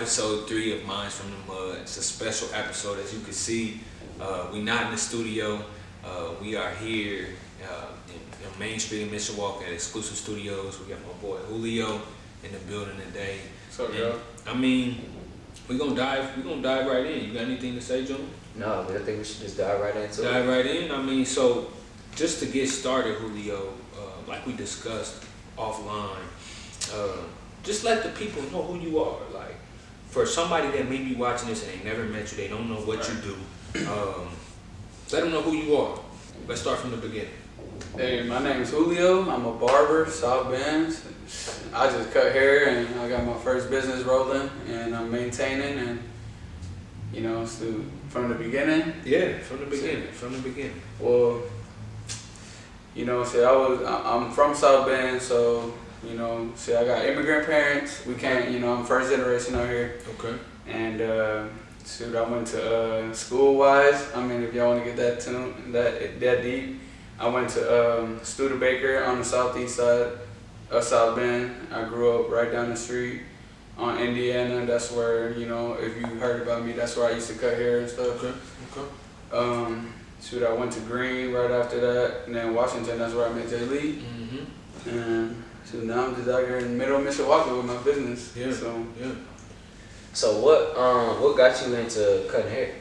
episode 3 of Minds from the Mud. It's a special episode. As you can see, we not in the studio. We are here in Main Street in Mishawaka at Exclusive Studios. We got my boy Julio in the building today. What's up, y'all? I mean, we're gonna dive right in. You got anything to say, John? No, but I think we should just dive right into it. Dive right in. I mean, so just to get started, Julio, like we discussed offline, just let the people know who you are. Like, for somebody that may be watching this and they never met you, they don't know what you do. Let them know who you are. Let's start from the beginning. Hey, my name is Julio. I'm a barber, South Bend. I just cut hair and I got my first business rolling and I'm maintaining and, you know, so from the beginning. Yeah, from the beginning. Well, you know, I'm from South Bend, so, you know, I got immigrant parents. We can't, you know, I'm first generation out here. Okay. And, I went to school-wise. I mean, if y'all want to get that deep, I went to Studebaker on the southeast side of South Bend. I grew up right down the street on Indiana. That's where, you know, if you heard about me, that's where I used to cut hair and stuff. Okay. I went to Green right after that, and then Washington. That's where I met Jay Lee. Mm-hmm. And now I'm just out here in the middle of Mishawaka with my business. Yeah. So what got you into cutting hair?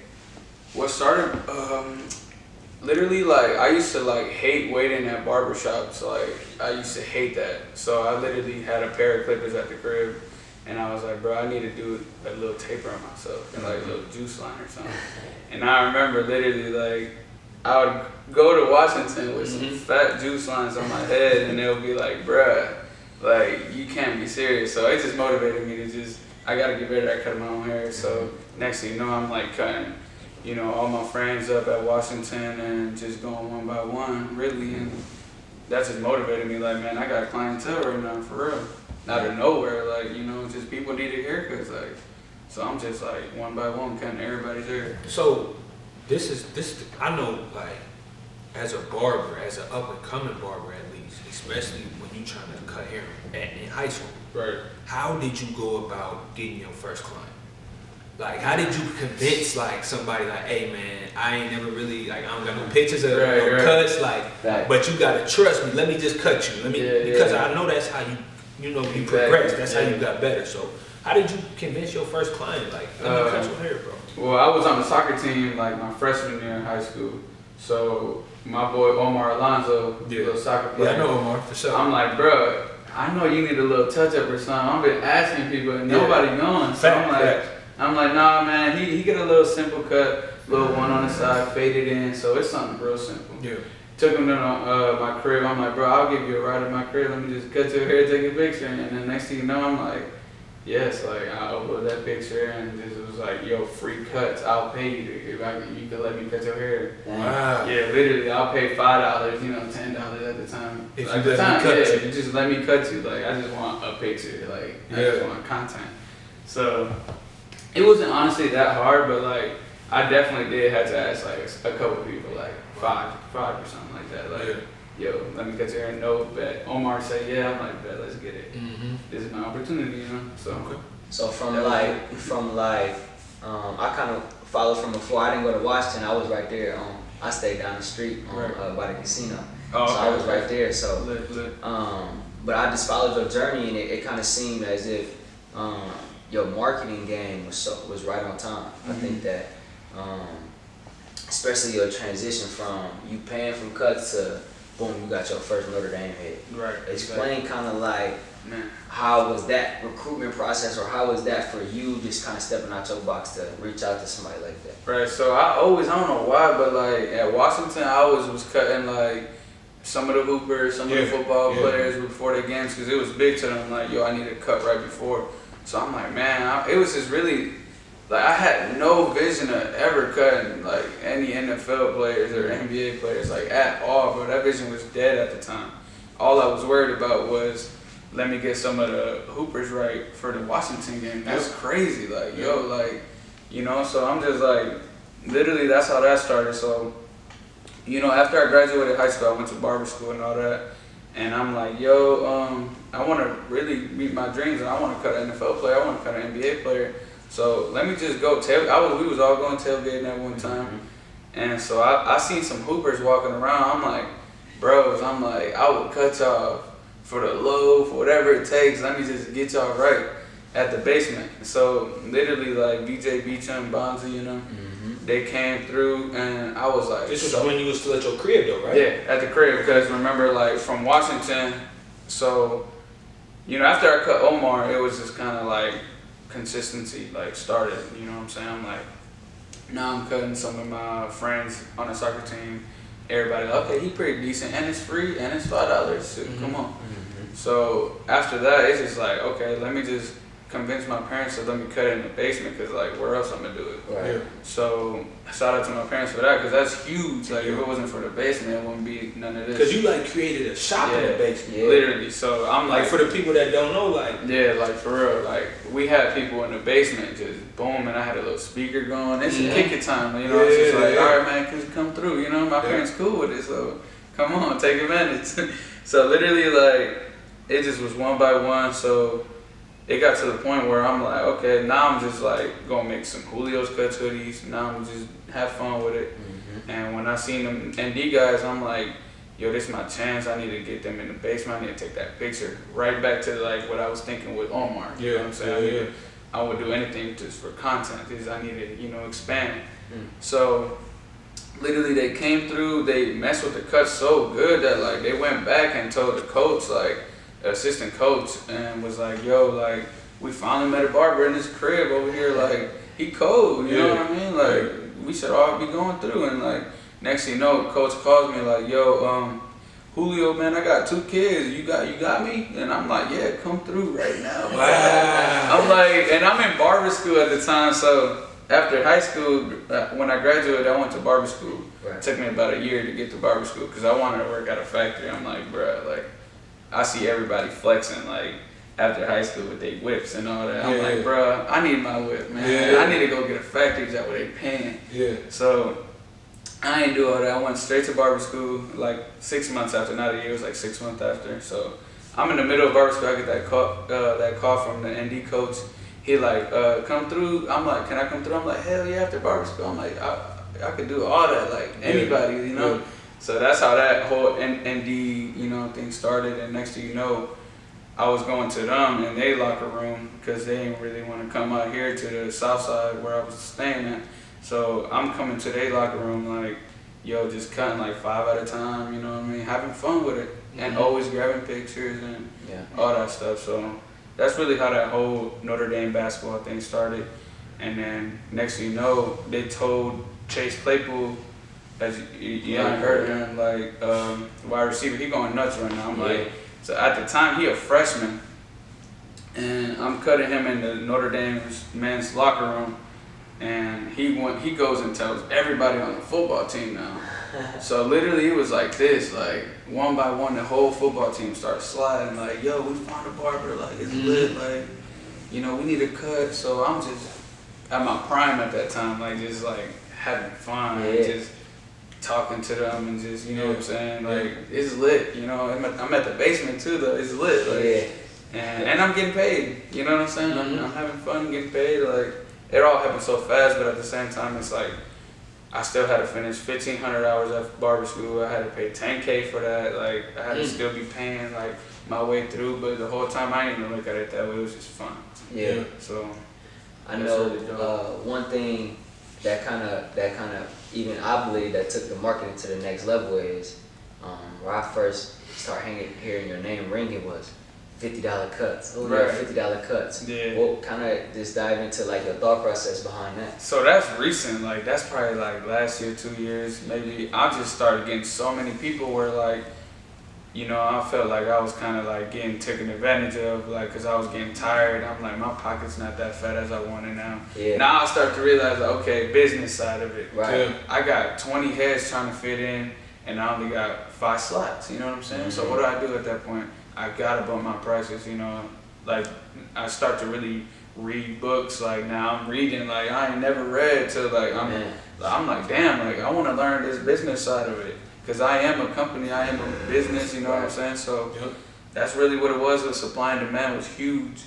What started, literally, like, I used to, like, hate waiting at barbershops. Like, I used to hate that. So I literally had a pair of clippers at the crib, and I was like, bro, I need to do a little taper on myself, and, like, a little juice line or something. And I remember literally, like, I would go to Washington with some fat juice lines on my head, and they'll be like, bruh, like, you can't be serious. So it just motivated me to I gotta get better at cutting my own hair. So next thing you know, I'm like cutting, you know, all my friends up at Washington and just going one by one, really. And that just motivated me, like, man, I got a clientele right now, for real. Out of nowhere, like, you know, just people needed haircuts, like. So I'm just like one by one cutting everybody's hair. So this I know, like, as a barber, as an up and coming barber at least, especially when you trying to cut hair in high school. Right. How did you go about getting your first client? Like, how did you convince, like, somebody, like, hey, man, I ain't never really, like, I don't got no pictures of no cuts, like, but you gotta trust me. Let me just cut you. Because I know that's how you progress. That's how you got better. So, how did you convince your first client, like, let me cut your hair, bro? Well, I was on the soccer team, like, my freshman year in high school. So my boy Omar Alonzo, little soccer player. Yeah, I know Omar for sure. I'm like, bro, I know you need a little touch up or something. I've been asking people and nobody going. So I'm like, nah, man. He get a little simple cut, little one on the side, faded in. So it's something real simple. Yeah. Took him to my crib. I'm like, bro, I'll give you a ride at my crib. Let me just cut your hair, take a picture. And then next thing you know, I'm like, yes, like, I upload that picture and it was like, yo, free cuts. I'll pay you you can let me cut your hair. Wow. Yeah, literally, I'll pay $5, you know, $10 at the time. If at the time, you just let me cut you. Like, I just want a picture. Like, I just want content. So it wasn't honestly that hard, but like, I definitely did have to ask like a couple people, like five or something like that. Like, yo, let me cut your hair. No, bet. Omar said, yeah. I'm like, bet, let's get it. This is my opportunity, you know. So from I kind of followed from before. I didn't go to Washington. I was right there. I stayed down the street by the casino. Oh, so I was right there. So, but I just followed your journey, and it kind of seemed as if your marketing game was right on time. I think that, especially your transition from you paying from cuts to boom, you got your first Notre Dame hit. Right. Explain kind of like how was that recruitment process, or how was that for you, just kind of stepping out your box to reach out to somebody like that? Right. So I don't know why, but like at Washington, I always was cutting like some of the hoopers, some of the football players before their games, because it was big to them. Like, yo, I need a cut right before. So I'm like, man, it was just really, like, I had no vision of ever cutting, like, any NFL players or NBA players, like, at all, bro. That vision was dead at the time. All I was worried about was, let me get some of the hoopers right for the Washington game. That's crazy, like, yo, like, you know, so I'm just, like, literally, that's how that started. So, you know, after I graduated high school, I went to barber school and all that. And I'm like, yo, I want to really meet my dreams, and I want to cut an NFL player. I want to cut an NBA player. So let me just go we was all going tailgating at one time. And so I seen some hoopers walking around. I'm like, bros, I would cut y'all for the low, for whatever it takes. Let me just get y'all right at the basement. So literally like BJ Beecham, Bonzi, you know, they came through and I was like. This was when you was still at your crib though, right? Yeah, at the crib, because remember like from Washington, so, you know, after I cut Omar, it was just kind of like consistency like started, you know what I'm saying? I'm like, now I'm cutting some of my friends on the soccer team. Everybody, okay, he pretty decent, and it's free, and it's $5. So come on. So after that, it's just like, okay, let me just convince my parents to let me cut it in the basement, because like, where else I'm gonna do it? Right. Yeah. So shout out to my parents for that, because that's huge. Like if it wasn't for the basement, it wouldn't be none of this. Because you like created a shop in the basement. Yeah. Literally. So I'm Like for the people that don't know, like. Yeah, like for real. Like we had people in the basement just boom, and I had a little speaker going. It's kick it time, you know. It's just like, all right, man, can you come through? You know, my parents cool with it, so come on, take advantage. So literally, like it just was one by one. So it got to the point where I'm like, okay, now I'm just like gonna make some Julio's Cuts hoodies. Now I'm just have fun with it. And when I seen them ND guys, I'm like, yo, this is my chance. I need to get them in the basement. I need to take that picture. Right back to like what I was thinking with Omar. You know what I'm saying? I would do anything just for content, because I need to, you know, expand. So literally they came through, they messed with the cuts so good that like they went back and told the coach, like assistant coach, and was like, yo, like we finally met a barber in this crib over here, like he cold, you know what I mean? Like we should all be going through. And like next thing you know, coach calls me like, yo, Julio, man, I got 2 kids. You got me? And I'm like, yeah, come through right now. Wow. I'm like, and I'm in barber school at the time, so after high school, when I graduated, I went to barber school. Right. It took me about a year to get to barber school, because I wanted to work at a factory. I'm like, bruh, like I see everybody flexing like after high school with their whips and all that. I'm like, bruh, I need my whip, man. I need to go get a factory job where they paying. So I ain't do all that. I went straight to barber school like 6 months after, not a year, it was like 6 months after. So I'm in the middle of barber school. I get that call from the ND coach. He like, come through. I'm like, can I come through? I'm like, hell yeah, after barber school. I'm like, I could do all that, like anybody, you know? So that's how that whole ND, you know, thing started. And next thing you know, I was going to them in their locker room, because they didn't really want to come out here to the south side where I was staying at. So I'm coming to their locker room like, yo, just cutting like 5 at a time, you know what I mean? Having fun with it, and always grabbing pictures and all that stuff. So that's really how that whole Notre Dame basketball thing started. And then next thing you know, they told Chase Claypool, as you haven't heard of him, like wide receiver, he going nuts right now. I'm like, so at the time he a freshman, and I'm cutting him in the Notre Dame's men's locker room. And he goes and tells everybody on the football team now. So literally it was like this, like one by one, the whole football team starts sliding, like, yo, we found a barber, like it's lit, like, you know, we need a cut. So I'm just at my prime at that time, like just like having fun, and just talking to them, and just, you know what I'm saying, like it's lit, you know. I'm at the basement too though, it's lit, like, and I'm getting paid, you know what I'm saying? I'm having fun, getting paid, like. It all happened so fast, but at the same time, it's like I still had to finish 1,500 hours at barber school. I had to pay $10K for that. Like I had to still be paying like my way through, but the whole time I didn't even look at it that way. It was just fun. Yeah. So I know one thing that kind of even I believe that took the marketing to the next level is where I first started hearing your name ringing was $50 cuts. Oh, right. $50 cuts. Yeah. What kind of just dive into like your thought process behind that? So that's recent. Like that's probably like last year, 2 years, maybe. I just started getting so many people where like, you know, I felt like I was kind of like getting taken advantage of, like, because I was getting tired. I'm like, my pocket's not that fat as I want it now. Yeah. Now I start to realize, like, okay, business side of it. Right. I got 20 heads trying to fit in, and I only got 5 slots. You know what I'm saying? So what do I do at that point? I gotta bump my prices, you know. Like I start to really read books. Like now I'm reading like I ain't never read till like I'm like, damn, like I want to learn this business side of it, because I am a company, I am a business, you know what I'm saying? So that's really what it was. The supply and demand was huge,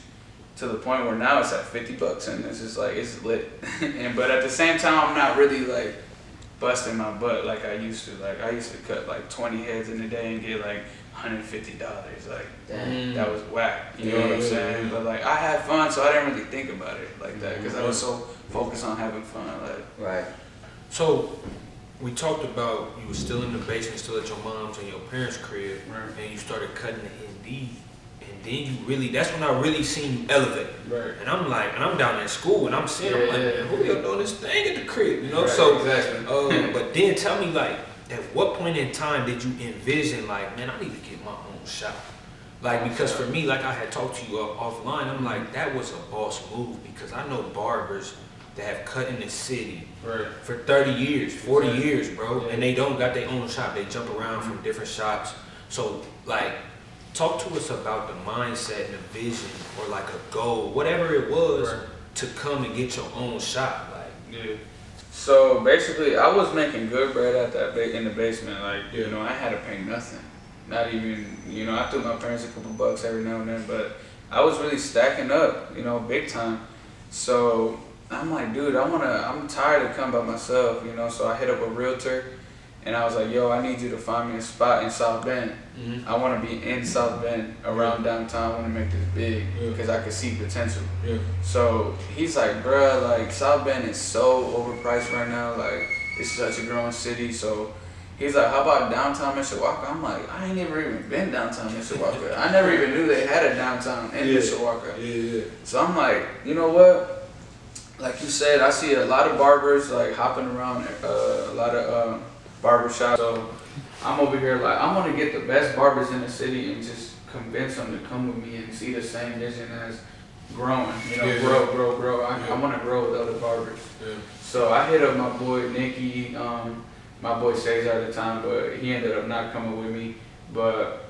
to the point where now it's at $50 and it's just like, it's lit. But at the same time, I'm not really like busting my butt like I used to. Like I used to cut like 20 heads in a day and get like $150. Like that was whack. You know what I'm saying? But like I had fun, so I didn't really think about it like that because I was so focused on having fun. Like right. So we talked about you were still in the basement, still at your mom's and your parents' crib, and you started cutting the Indeed. And then you really, that's when I really seen you elevate. Right. And I'm like, and I'm down at school and I'm seeing, I'm like, man, who you doing this thing at the crib? You know? Right, So, exactly. but then tell me, like, at what point in time did you envision, like, man, I need to get my own shop? Like, because for me, like I had talked to you offline, I'm like, that was a boss move because I know barbers that have cut in the city for 30 years, 40 years, bro, and they don't got their own shop. They jump around from different shops. So, like, talk to us about the mindset and the vision or like a goal, whatever it was, to come and get your own shop. Like, So basically, I was making good bread at that in the basement. Like, you know, I had to pay nothing. Not even, you know, I threw my parents a couple bucks every now and then, but I was really stacking up, you know, big time. So I'm like, dude, I'm tired of coming by myself, you know, so I hit up a realtor and I was like, yo, I need you to find me a spot in South Bend. I want to be in South Bend, around downtown. I want to make this big because I could see potential. So he's like, bruh, like South Bend is so overpriced right now. Like it's such a growing city. So he's like, how about downtown Mishawaka? I'm like, I ain't never even been downtown Mishawaka. I never even knew they had a downtown in Mishawaka. So I'm like, you know what? Like you said, I see a lot of barbers like hopping around, a lot of barbershop. So I'm over here like, I want to get the best barbers in the city and just convince them to come with me and see the same vision as growing, you know, grow. I want to grow with other barbers. So I hit up my boy Nicky, my boy Cesar at the time, but he ended up not coming with me. But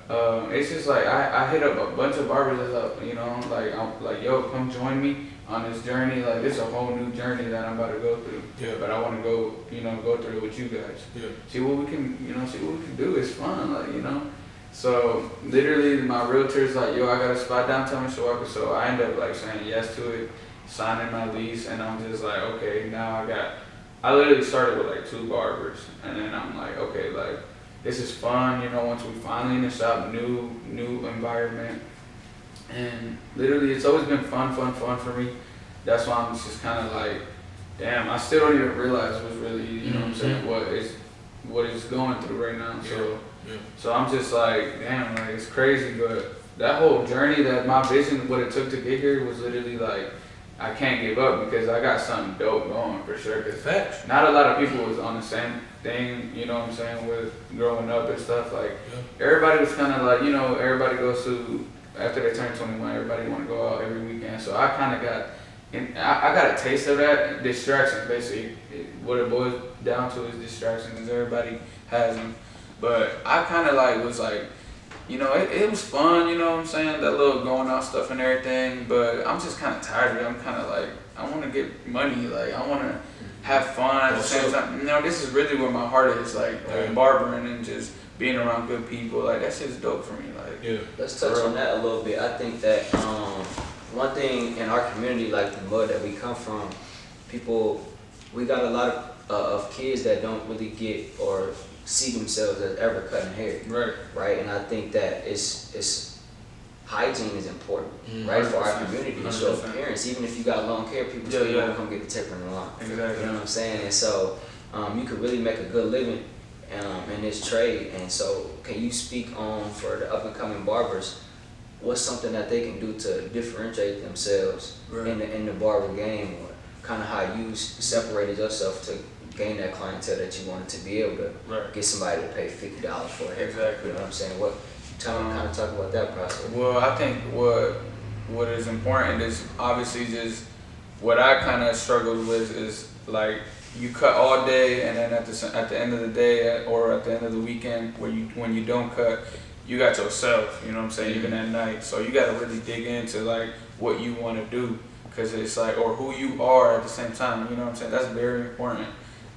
it's just like, I hit up a bunch of barbers that's up, you know, like, I'm like, yo, come join me on this journey. Like, this is a whole new journey that I'm about to go through. But I want to go, you know, go through it with you guys. See what we can, you know, see what we can do. It's fun, like, you know. So literally my realtor's like, yo, I got a spot downtown Mishawaka. So I end up like saying yes to it, signing my lease, and I'm just like, okay, now I literally started with like 2 barbers, and then I'm like, okay, like, this is fun, you know, once we finally in the shop, new environment. And literally, it's always been fun for me. That's why I'm just kind of like, damn, I still don't even realize what's really, you know what I'm saying, what is going through right now. So I'm just like, damn, like, it's crazy. But that whole journey, that my vision, what it took to get here was literally like, I can't give up because I got something dope going for sure. Cause not a lot of people was on the same thing, you know what I'm saying, with growing up and stuff. Like, everybody was kind of like, you know, everybody goes to, after they turn 21, everybody want to go out every weekend. So I kind of got, I got a taste of that. Distractions, basically. What it boils down to is distractions, because everybody has them. But I kind of like was like, you know, it was fun, you know what I'm saying, that little going out stuff and everything. But I'm just kind of tired of it. I'm kind of like, I want to get money. Like, I want to have fun at the same time. You know, this is really where my heart is, like, barbering and just being around good people. Like, that shit's dope for me. Like, let's touch on that a little bit. I think that one thing in our community, like the mud that we come from, people, we got a lot of kids that don't really get or see themselves as ever cutting hair. Right. And I think that it's hygiene is important, right, for our community. So parents, even if you got long hair, people still want to come get the tapering along. You know what I'm saying? And so you could really make a good living in this trade. And so can you speak on, for the up and coming barbers, what's something that they can do to differentiate themselves in the barber game, or kind of how you separated yourself to gain that clientele that you wanted to be able to get somebody to pay $50 for it. You know what I'm saying? Kind of talk about that process. Well, I think what is important is obviously just what I kind of struggled with is like, you cut all day, and then at the end of the day or at the end of the weekend, when you don't cut, you got yourself. You know what I'm saying? Even at night, so you got to really dig into like what you want to do, because it's like, or who you are at the same time. You know what I'm saying? That's very important.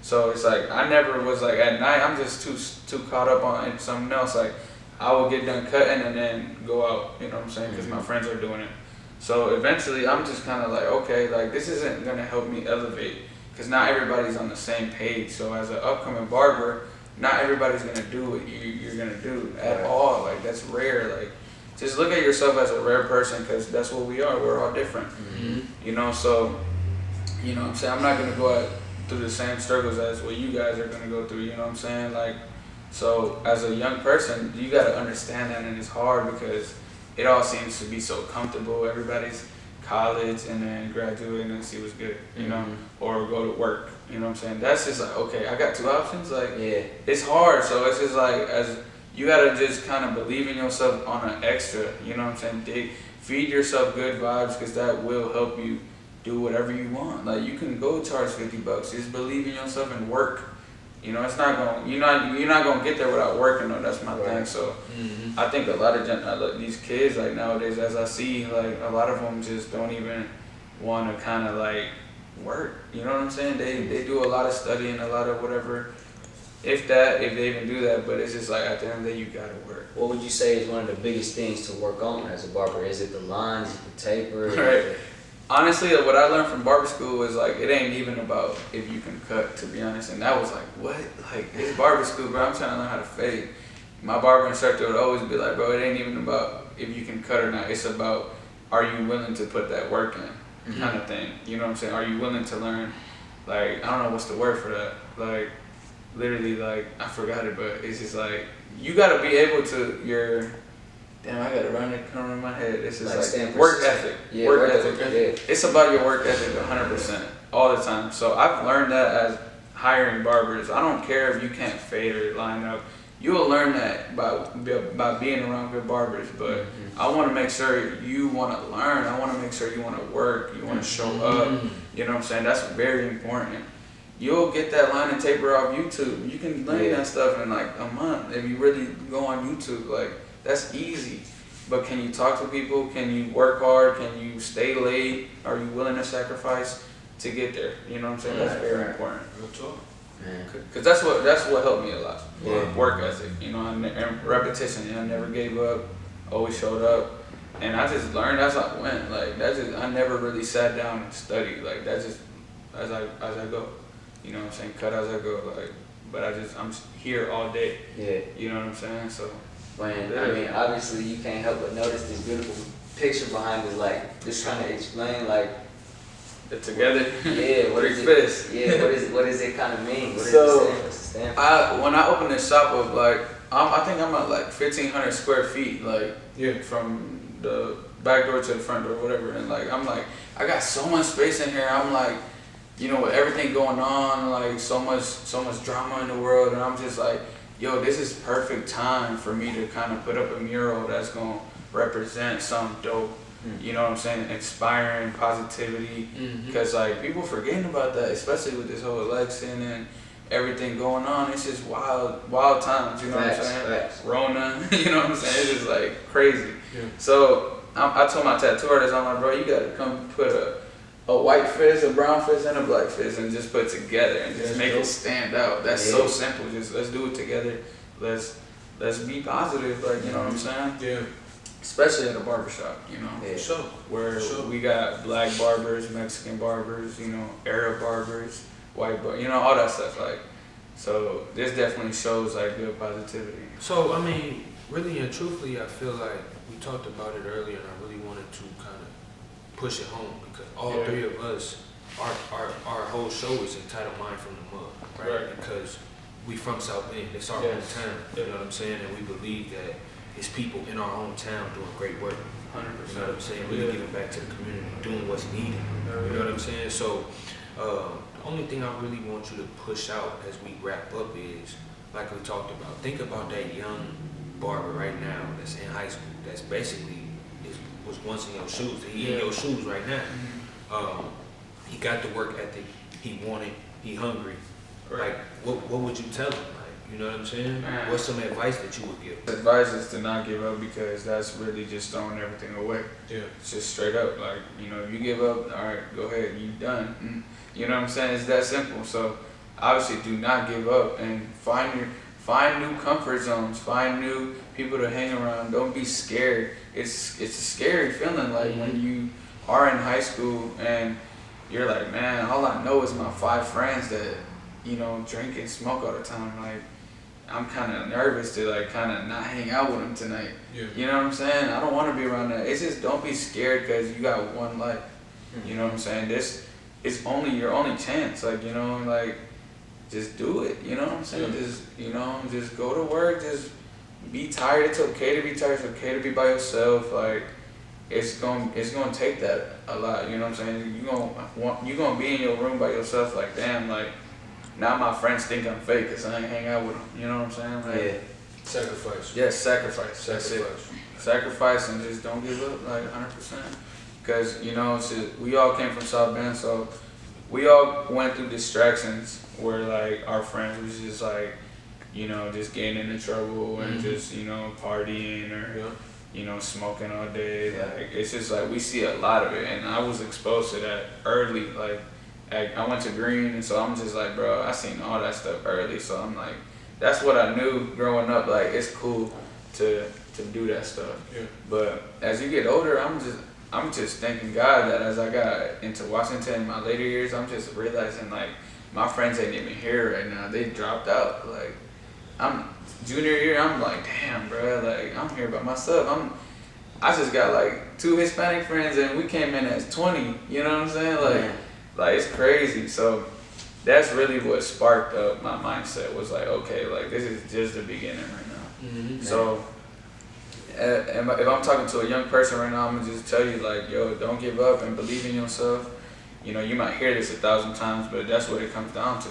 So it's like, I never was like, at night I'm just too caught up on something else. Like, I would get done cutting and then go out, you know what I'm saying, because my friends are doing it. So eventually I'm just kind of like, okay, like this isn't gonna help me elevate, because not everybody's on the same page. So as an upcoming barber, not everybody's gonna do what you're gonna do at all. Like that's rare. Like just look at yourself as a rare person, because that's what we are. We're all different. You know, so you know what I'm saying, I'm not gonna go through the same struggles as what you guys are gonna go through. You know what I'm saying? Like, so as a young person, you gotta understand that, and it's hard because it all seems to be so comfortable. Everybody's college and then graduate and then see what's good, you know, or go to work. You know what I'm saying? That's just like, okay, I got two options. Like, it's hard. So it's just like, as you gotta just kind of believe in yourself on an extra. You know what I'm saying? Feed yourself good vibes, because that will help you do whatever you want. Like, you can go charge $50. Just believe in yourself and work. You know, it's not going. You're not going to get there without working. Though, that's my thing. So, I think a lot of these kids, like nowadays, as I see, like a lot of them just don't even want to kind of like work. You know what I'm saying? They do a lot of studying, a lot of whatever, if they even do that. But it's just like at the end of the day, you gotta work. What would you say is one of the biggest things to work on as a barber? Is it the lines, the taper? Right. Honestly, what I learned from barber school is like, it ain't even about if you can cut, to be honest. And that was like, what? Like, it's barber school, bro. I'm trying to learn how to fade. My barber instructor would always be like, bro, it ain't even about if you can cut or not. It's about, are you willing to put that work in, kind of thing. You know what I'm saying? Are you willing to learn? Like, I don't know what's the word for that. Like, literally, like, I forgot it, but it's just like, you gotta be able to, damn, I gotta run it, come in my head. This is like work ethic. Yeah, work ethic. Yeah. It's about your work ethic 100% all the time. So I've learned that as hiring barbers. I don't care if you can't fade or line up. You'll learn that by being around good barbers. But I want to make sure you want to learn. I want to make sure you want to work. You want to show up. You know what I'm saying? That's very important. You'll get that line and taper off YouTube. You can learn that stuff in like a month if you really go on YouTube. Like, that's easy. But can you talk to people? Can you work hard? Can you stay late? Are you willing to sacrifice to get there? You know what I'm saying? That's very important. Real talk. Because that's what helped me a lot. Work ethic. You know, and repetition. I never gave up. Always showed up. And I just learned as I went. Like, I never really sat down and studied. Like, that's just as I go. You know what I'm saying? Cut as I go. Like, but I'm here all day. Yeah. You know what I'm saying? So. I mean, obviously you can't help but notice this beautiful picture behind us, like, just trying to explain, like, the together. Yeah, what is it? Yeah, what does it kind of mean? What so, does it stand for? When I opened this shop up, like, I think I'm at like 1,500 square feet, like, from the back door to the front door, whatever. And like, I'm like, I got so much space in here. I'm like, you know, with everything going on, like so much drama in the world, and I'm just like, yo, this is perfect time for me to kind of put up a mural that's gonna represent something dope. You know what I'm saying? Inspiring positivity, because like people forgetting about that, especially with this whole election and everything going on. It's just wild times. You know what I'm saying? Rona. You know what I'm saying? It's just like crazy. So I told my tattoo artist, I'm like, bro, you gotta come put a white fist, a brown fist, and a black fist, and just put together and just make it stand out. That's so simple. Just let's do it together. Let's be positive. Like, you know what I'm saying? Yeah. Especially at a barbershop, you know. For sure. Where we got black barbers, Mexican barbers, you know, Arab barbers, white barbers, you know, all that stuff. Like, so this definitely shows like good positivity. So I mean, really and truthfully, I feel like we talked about it earlier, and I really wanted to kind of push it home, because all three of us, our whole show is entitled "Mind from the Mud," right? Because we from South Bend, it's our hometown. You know what I'm saying? And we believe that it's people in our hometown doing great work. 100%. You know what I'm saying? Really giving back to the community, doing what's needed. You know what I'm saying? So the only thing I really want you to push out as we wrap up is, like we talked about, think about that young barber right now that's in high school, that's basically was once in your shoes. He in your shoes right now. He got the work ethic he wanted. He hungry. Like, what would you tell him? Like, you know what I'm saying? What's some advice that you would give? Advice is to not give up, because that's really just throwing everything away. Yeah. It's just straight up. Like, you know, if you give up, all right, go ahead, you done. You know what I'm saying? It's that simple. So obviously, do not give up, and find find new comfort zones, find new people to hang around. Don't be scared. It's a scary feeling, like when you are in high school and you're like, man, all I know is my 5 friends that, you know, drink and smoke all the time. Like, I'm kind of nervous to like kind of not hang out with them tonight. Yeah. You know what I'm saying? I don't want to be around that. It's just don't be scared because you got one life. You know what I'm saying? This is only your only chance. Like, you know, like just do it. You know what I'm saying? Yeah. Just, you know, just go to work. Just be tired. It's okay to be tired. It's okay to be by yourself. Like, it's gonna take that a lot. You know what I'm saying? You gonna be in your room by yourself. Like, damn, like. Now my friends think I'm fake because I ain't hang out with them. You know what I'm saying? Like, yeah. Sacrifice. Yeah, sacrifice. That's it. Sacrifice and just don't give up, like 100%. Because, you know, we all came from South Bend, so we all went through distractions where, like, our friends was just, like, you know, just getting into trouble and just, you know, partying or, you know, smoking all day. Like, it's just, like, we see a lot of it. And I was exposed to that early, like, I went to Green, and so I'm just like, bro, I seen all that stuff early, so I'm like, that's what I knew growing up. Like, it's cool to do that stuff. Yeah. But as you get older, I'm just thanking God that as I got into Washington in my later years, I'm just realizing like my friends ain't even here right now. They dropped out. Like, I'm junior year, I'm like, damn, bro, like I'm here by myself. I just got like 2 Hispanic friends, and we came in as 20. You know what I'm saying? Like. Like, it's crazy. So that's really what sparked up my mindset, was like, okay, like this is just the beginning right now. Mm-hmm. So if I'm talking to a young person right now, I'm gonna just tell you like, yo, don't give up and believe in yourself. You know, you might hear this 1,000 times, but that's what it comes down to.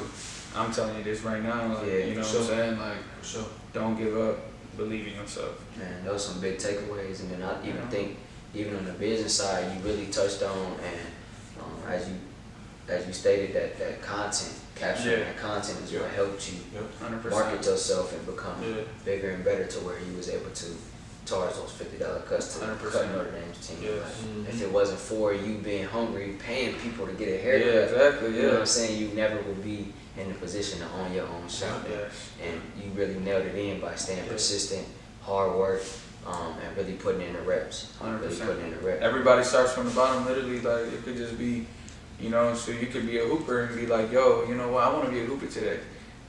I'm telling you this right now, like, you know what I'm saying? Like, don't give up, believe in yourself. Man, those are some big takeaways, and then I even think, even on the business side, you really touched on, and as you stated, that content, capturing that content is what helped you 100%. Market yourself and become bigger and better to where you was able to charge those $50 cuts to cut Notre Dame's team. Like, if it wasn't for you being hungry, paying people to get a haircut, exactly. You know what I'm saying? You never would be in the position to own your own shop. And you really nailed it in by staying persistent, hard work, and really putting in the reps. 100%. Really putting in the reps. Everybody starts from the bottom, literally. Like, it could just be, you know, so you could be a hooper and be like, yo, you know what, I want to be a hooper today.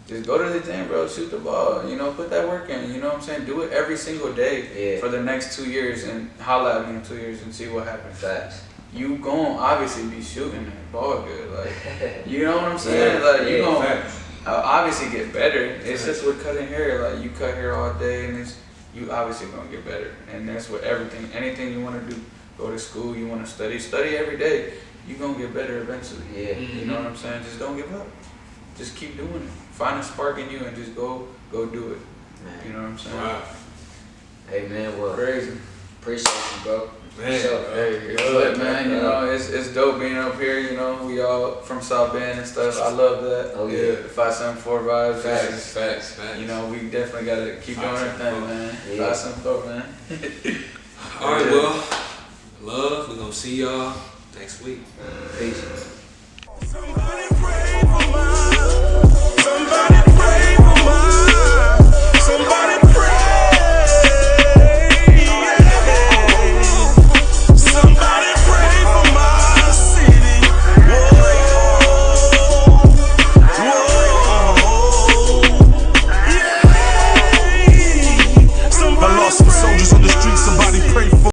Just go to the gym, bro, shoot the ball, you know, put that work in, you know what I'm saying? Do it every single day for the next 2 years and holla at me in 2 years and see what happens. Facts. You gon' obviously be shooting that ball good, like, you know what I'm saying? Like, you gon' obviously get better. It's just with cutting hair, like, you cut hair all day and you obviously gonna get better. And that's with everything, anything you wanna do, go to school, you wanna study every day. You're gonna get better eventually. You know what I'm saying? Just don't give up. Just keep doing it. Find a spark in you and just go do it. Man. You know what I'm saying? Wow. Hey man, well, crazy. Appreciate you, bro. Man, hey, it's lit, man. You know, it's dope being up here. You know, we all from South Bend and stuff. I love that. Oh yeah. The 574 vibes. Facts. You know, we definitely gotta keep doing our thing, man. 574, man. All right, well, love. We're gonna see y'all next week. Peace.